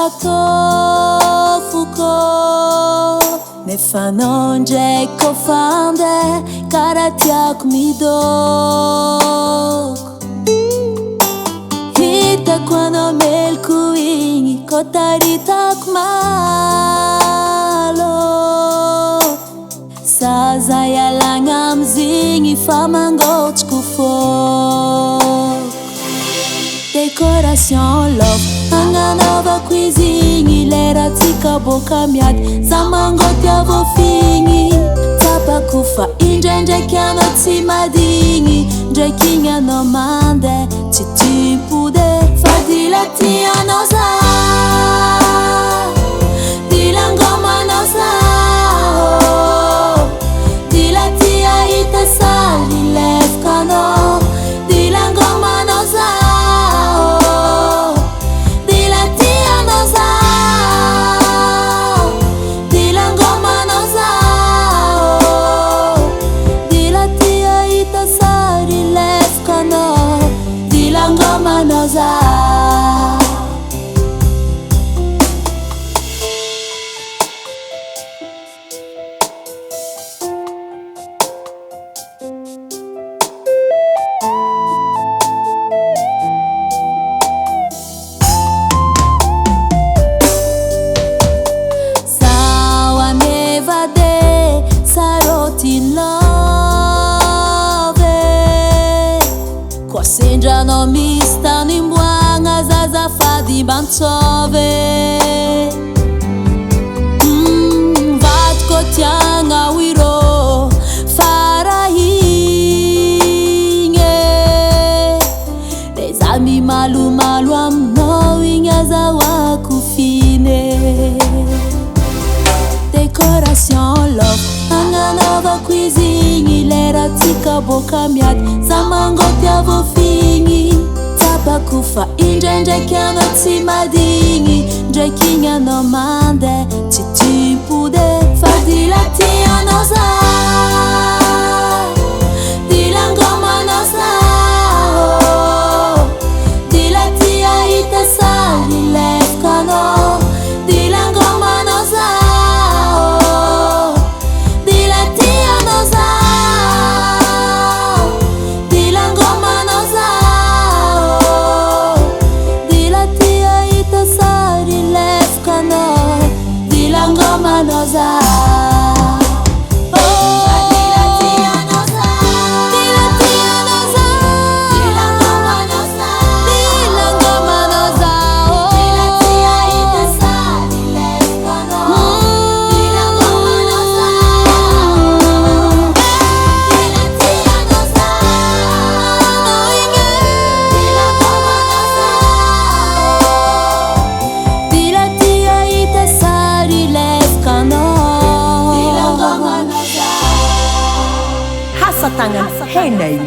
atofoko nefa anao ndraiky kofa andeha karaha tiako midoko. Hitako anao meloko igny kô taritako malo. Zaza ialagna amizigny fa mangotroko fôko. Décoration love agnanaovako izy igny leratsika boka miady. Za mangoty avôfigny tapako fa indraindraiky anao tsy madigny. Ndraiky igny anao mandeha tsy timpode fa dila tianao za. Dila ngomanao za dila tia hita sali lefaka anao. Dila ngomanao za dila tianao za. Dila ngomanao za dila tia hita sali lefaka anao. Dila ngomanao za. Sendranao misy tany imboagna zazafady bantsove. Vadiko tiagna wiro farahigny. Le za mimalomalo aminao igny azahoako fine. Décoration love agnanaovako izy igny leratsika boka miady. Za mangoty avôfigny tapako fa indraindraiky anao tsy madigny. Ndraiky igny anao mandeha tsy timpode fa dila tianao za. Dila ngomanao za dila tia hita sali lefaka anao. Dila ngomanao za dila tianao za. Dila ngomanao za dila tia hita sali lefaka anao. Dila ngomanao za. Tangan henay